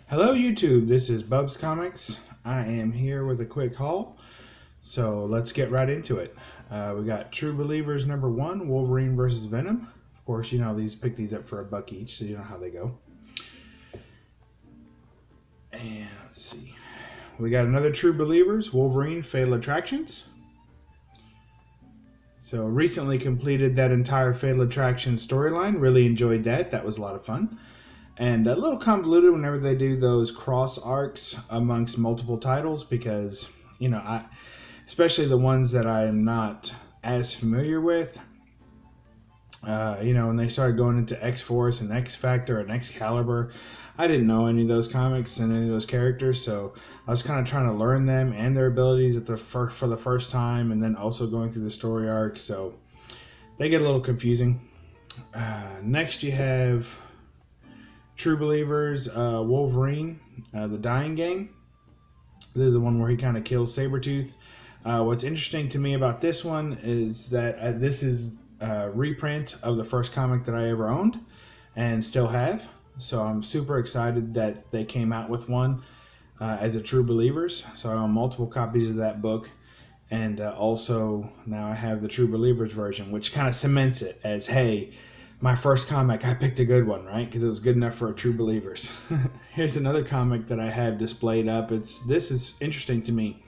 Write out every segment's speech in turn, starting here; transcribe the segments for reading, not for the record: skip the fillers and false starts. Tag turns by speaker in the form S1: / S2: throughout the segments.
S1: Hello YouTube, this is BUB'S Comics. I am here with a quick haul, so let's get right into it. We got True Believers #1, Wolverine versus Venom. Of course, you know pick these up for $1 each, so you know how they go. And let's see. We got another True Believers, Wolverine Fatal Attractions. So recently completed that entire Fatal Attraction storyline. Really enjoyed that. That was a lot of fun. And a little convoluted whenever they do those cross arcs amongst multiple titles because, you know, especially the ones that I am not as familiar with. You know, when they started going into X-Force and X-Factor and Excalibur, I didn't know any of those comics and any of those characters, so I was kind of trying to learn them and their abilities for the first time, and then also going through the story arc, so they get a little confusing. Next you have True Believers, Wolverine, The Dying Game. This is the one where he kind of kills Sabretooth. What's interesting to me about this one is that this is a reprint of the first comic that I ever owned and still have. So I'm super excited that they came out with one as a True Believers. So I own multiple copies of that book. And also now I have the True Believers version, which kind of cements it as, hey, my first comic, I picked a good one, right? Because it was good enough for a True Believers. Here's another comic that I have displayed up. This is interesting to me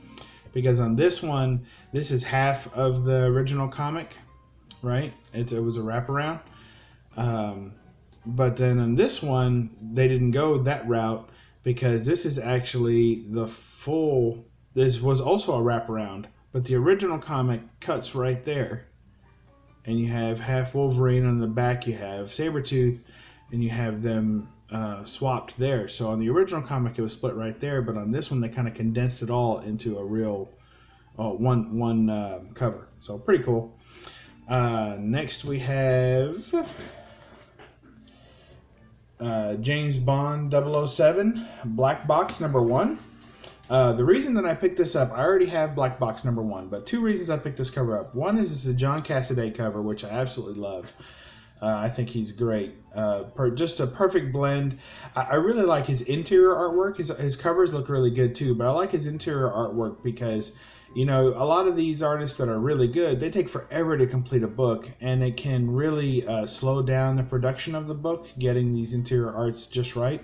S1: because on this one, this is half of the original comic, right? It was a wraparound. But then on this one, they didn't go that route because this is actually the full. This was also a wraparound, but the original comic cuts right there. And you have half Wolverine on the back, you have Sabretooth, and you have them swapped there. So on the original comic, it was split right there, but on this one, they kind of condensed it all into a real one cover. So pretty cool. Next, we have James Bond 007, Black Box #1. The reason that I picked this up, I already have Black Box #1, but two reasons I picked this cover up. One is it's a John Cassaday cover, which I absolutely love. I think he's great. Just a perfect blend. I really like his interior artwork. His covers look really good too, but I like his interior artwork because, you know, a lot of these artists that are really good, they take forever to complete a book, and it can really slow down the production of the book, getting these interior arts just right.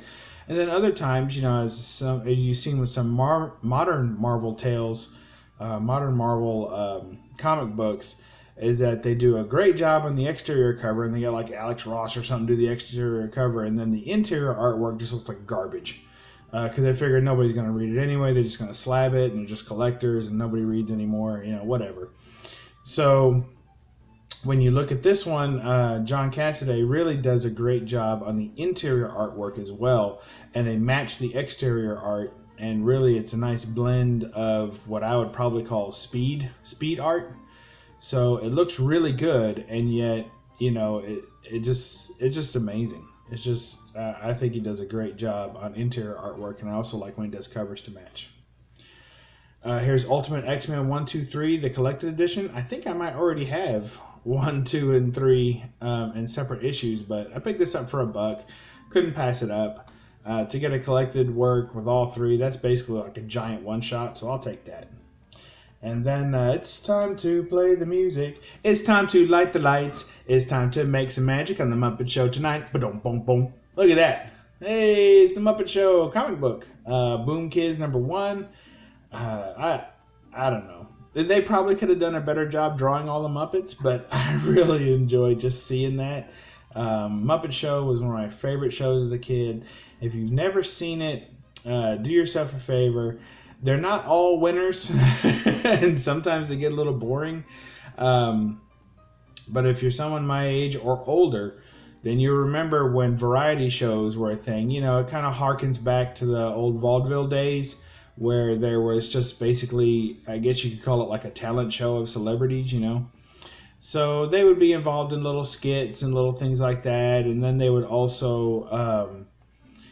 S1: And then other times, you know, as you've seen with some modern Marvel tales, modern Marvel comic books, is that they do a great job on the exterior cover, and they get like Alex Ross or something do the exterior cover, and then the interior artwork just looks like garbage. Because they figure nobody's going to read it anyway, they're just going to slab it, and they're just collectors, and nobody reads anymore, you know, whatever. So when you look at this one, John Cassaday really does a great job on the interior artwork as well, and they match the exterior art, and really it's a nice blend of what I would probably call speed art. So it looks really good, and yet, you know, it's just amazing. It's just, I think he does a great job on interior artwork, and I also like when he does covers to match. Here's Ultimate X-Men 1, 2, 3, the collected edition. I think I might already have 1, 2, and 3 in separate issues, but I picked this up for $1. Couldn't pass it up. To get a collected work with all three, that's basically like a giant one-shot, so I'll take that. And then it's time to play the music. It's time to light the lights. It's time to make some magic on the Muppet Show tonight. Ba-dum, boom, boom. Look at that. Hey, it's the Muppet Show comic book. Boom Kids #1. I don't know. They probably could have done a better job drawing all the Muppets, but I really enjoyed just seeing that. Muppet Show was one of my favorite shows as a kid. If you've never seen it, do yourself a favor. They're not all winners, and sometimes they get a little boring. But if you're someone my age or older, then you remember when variety shows were a thing. You know, it kind of harkens back to the old vaudeville days where there was just basically, I guess you could call it like a talent show of celebrities, you know. So they would be involved in little skits and little things like that, and then they would also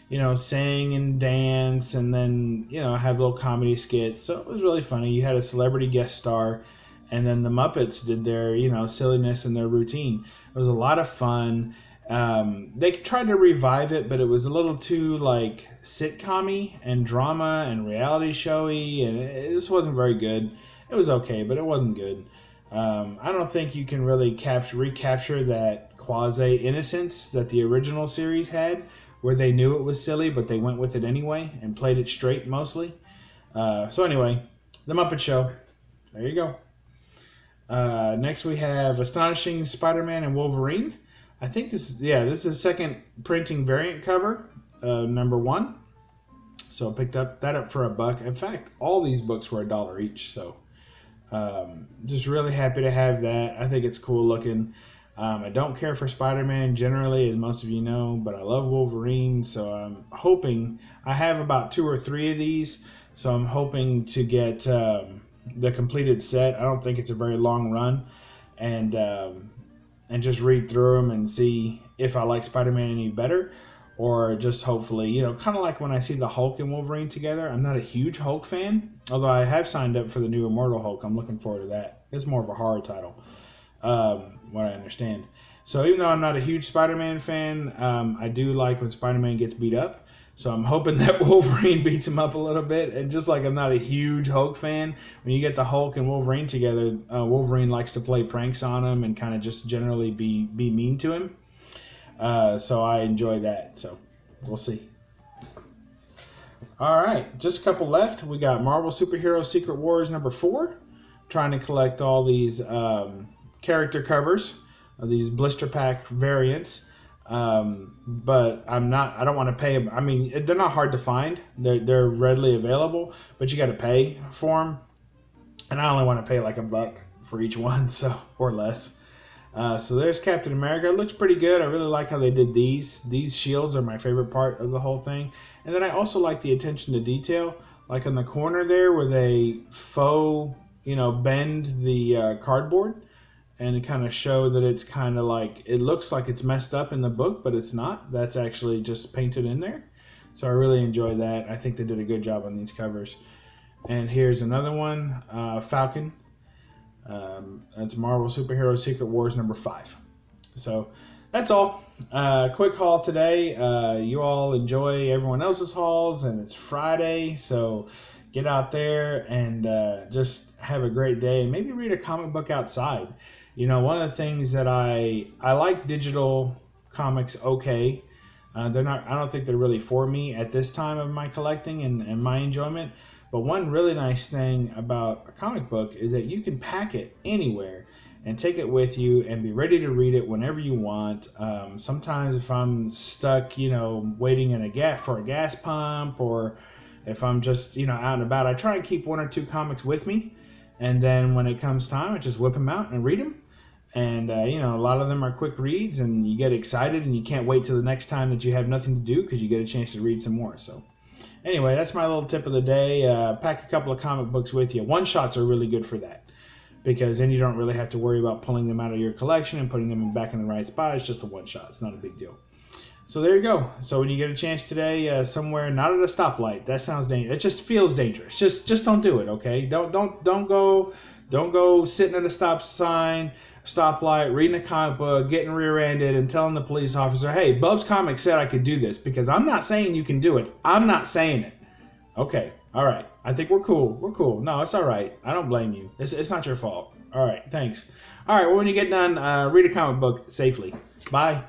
S1: you know, sing and dance, and then, you know, have little comedy skits. So it was really funny. You had a celebrity guest star, and then the Muppets did their, you know, silliness and their routine. It was a lot of fun. They tried to revive it, but it was a little too like sitcom-y and drama and reality showy, and it just wasn't very good. It was okay, but it wasn't good. I don't think you can really recapture that quasi innocence that the original series had, where they knew it was silly, but they went with it anyway and played it straight mostly. So anyway, The Muppet Show. There you go. Next we have Astonishing Spider-Man and Wolverine. I think this is the second printing variant cover, number 1. So I picked that up for $1. In fact, all these books were $1 each. So just really happy to have that. I think it's cool looking. I don't care for Spider-Man generally, as most of you know, but I love Wolverine. So I'm hoping, I have about 2 or 3 of these. So I'm hoping to get the completed set. I don't think it's a very long run. And just read through them and see if I like Spider-Man any better, or just hopefully, kind of like when I see the Hulk and Wolverine together. I'm not a huge Hulk fan, although I have signed up for the new Immortal Hulk. I'm looking forward to that. It's more of a horror title, what I understand. So even though I'm not a huge Spider-Man fan, I do like when Spider-Man gets beat up. So I'm hoping that Wolverine beats him up a little bit. And just like I'm not a huge Hulk fan, when you get the Hulk and Wolverine together, Wolverine likes to play pranks on him and kind of just generally be mean to him. So I enjoy that. So we'll see. All right, just a couple left. We got Marvel Superhero Secret Wars number 4. Trying to collect all these character covers, these blister pack variants. But I don't want to pay them. I mean, they're not hard to find. They're readily available, but you got to pay for them. And I only want to pay like $1 for each one, or less. So there's Captain America. It looks pretty good. I really like how they did these. These shields are my favorite part of the whole thing. And then I also like the attention to detail, like in the corner there where they faux, bend the cardboard. And kind of show that it's kind of like, it looks like it's messed up in the book, but it's not. That's actually just painted in there. So I really enjoy that. I think they did a good job on these covers. And here's another one, Falcon. That's Marvel Superhero Secret Wars number 5. So that's all. Quick haul today. You all enjoy everyone else's hauls, and it's Friday. So get out there and just have a great day. Maybe read a comic book outside. One of the things that I like digital comics okay. I don't think they're really for me at this time of my collecting and my enjoyment. But one really nice thing about a comic book is that you can pack it anywhere and take it with you and be ready to read it whenever you want. Sometimes if I'm stuck, waiting for a gas pump, or if I'm just, out and about, I try and keep 1 or 2 comics with me. And then when it comes time, I just whip them out and read them. And, a lot of them are quick reads, and you get excited, and you can't wait till the next time that you have nothing to do because you get a chance to read some more. So anyway, that's my little tip of the day. Pack a couple of comic books with you. One-shots are really good for that, because then you don't really have to worry about pulling them out of your collection and putting them back in the right spot. It's just a one-shot. It's not a big deal. So there you go. So when you get a chance today, somewhere not at a stoplight, that sounds dangerous. It just feels dangerous. Just don't do it, okay? Don't go sitting at a stoplight, reading a comic book, getting rear-ended, and telling the police officer, "Hey, BUB'S Comics said I could do this," because I'm not saying you can do it. I'm not saying it. Okay. All right. I think we're cool. We're cool. No, it's all right. I don't blame you. It's not your fault. All right. Thanks. All right. Well, when you get done, read a comic book safely. Bye.